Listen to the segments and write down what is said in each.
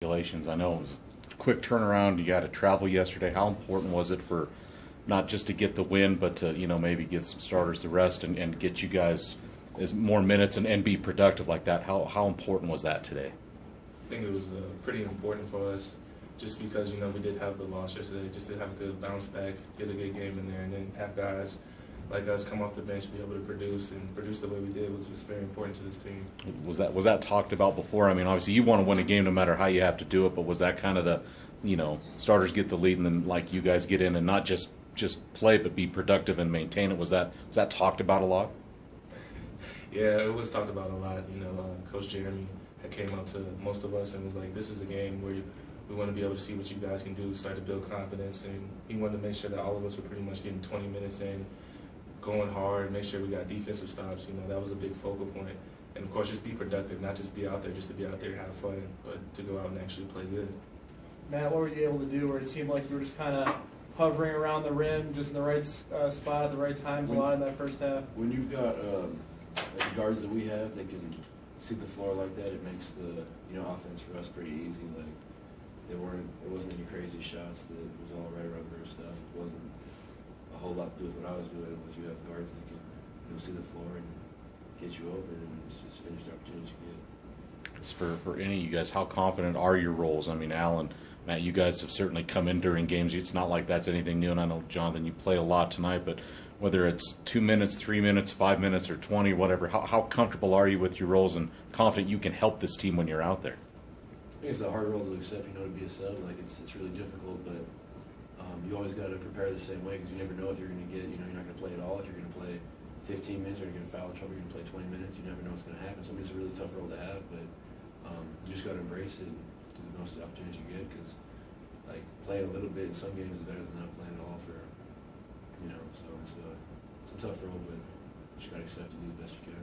congratulations. I know it was a quick turnaround. You got to travel yesterday. How important was it for not just to get the win, but to maybe give some starters the rest and get you guys as more minutes and be productive like that? How important was that today? I think it was pretty important for us, just because we did have the loss yesterday, just to have a good bounce back, get a good game in there, and then have guys like us come off the bench, be able to produce the way we did was just very important to this team. Was that talked about before? I mean, obviously you want to win a game no matter how you have to do it, but was that kind of the starters get the lead and then like you guys get in and not just play but be productive and maintain it? Was that talked about a lot? Yeah, it was talked about a lot. Coach Jeremy had came up to most of us and was like, this is a game where we want to be able to see what you guys can do, start to build confidence, and he wanted to make sure that all of us were pretty much getting 20 minutes in, going hard, make sure we got defensive stops. That was a big focal point. And, of course, just be productive, not just be out there just to be out there, have fun, but to go out and actually play good. Matt, what were you able to do where it seemed like you were just kind of hovering around the rim, just in the right spot at the right times a lot in that first half? When you've got like the guards that we have, they can see the floor like that. It makes the offense for us pretty easy. Like it wasn't any crazy shots. It was all right rubber stuff. It wasn't a whole lot to do with what I was doing. It was you have guards that can see the floor and get you open, and it's just finish the opportunities you get. It's for any of you guys, how confident are your roles? I mean, Alan, Matt, you guys have certainly come in during games. It's not like that's anything new, and I know, Jonathan, you played a lot tonight, but whether it's 2 minutes, 3 minutes, 5 minutes, or 20, whatever, how comfortable are you with your roles and confident you can help this team when you're out there? I think it's a hard role to accept, to be a sub. Like it's really difficult, but you always got to prepare the same way because you never know if you're going to get, you're not going to play at all. If you're going to play 15 minutes or you're going to foul trouble, you're going to play 20 minutes. You never know what's going to happen. So it's a really tough role to have, but you just got to embrace it and do the most of the opportunities you get because, like, playing a little bit in some games is better than not playing at all for, so it's a tough role, but you just got to accept it and do the best you can.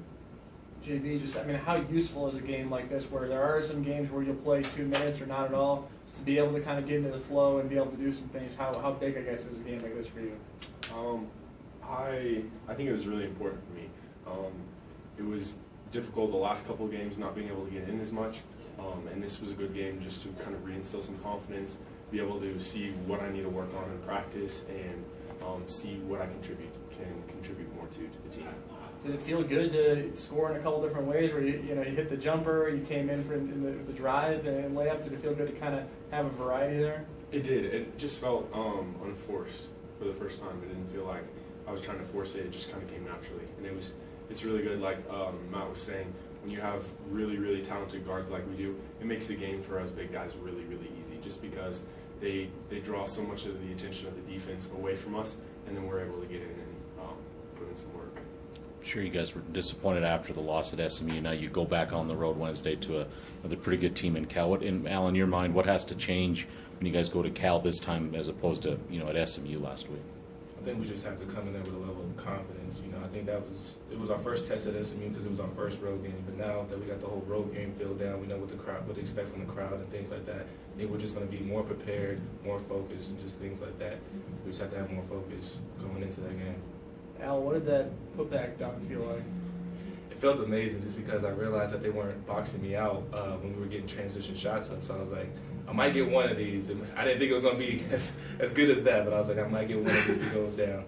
JB, how useful is a game like this where there are some games where you'll play 2 minutes or not at all, to be able to kind of get into the flow and be able to do some things? How big, I guess, is a game like this for you? I think it was really important for me. It was difficult the last couple of games not being able to get in as much, and this was a good game just to kind of reinstill some confidence, be able to see what I need to work on in practice, and see what I can contribute more to the team. Did it feel good to score in a couple different ways where you hit the jumper, you came in the drive and layup? Did it feel good to kind of have a variety there? It did. It just felt unforced for the first time. It didn't feel like I was trying to force it. It just kind of came naturally. And it's really good, like Matt was saying, when you have really, really talented guards like we do, it makes the game for us big guys really, really easy just because they draw so much of the attention of the defense away from us, and then we're able to get in and put in some work. I'm sure you guys were disappointed after the loss at SMU. Now you go back on the road Wednesday to another pretty good team in Cal. In Alan, in your mind, what has to change when you guys go to Cal this time as opposed to at SMU last week? I think we just have to come in there with a level of confidence. I think it was our first test at SMU because it was our first road game. But now that we got the whole road game filled down, we know what to expect from the crowd and things like that. I think we're just going to be more prepared, more focused, and just things like that. We just have to have more focus going into that game. Al, what did that putback dunk feel like? It felt amazing just because I realized that they weren't boxing me out when we were getting transition shots up. So I was like, I might get one of these. And I didn't think it was going to be as good as that, but I was like, I might get one of these to go down.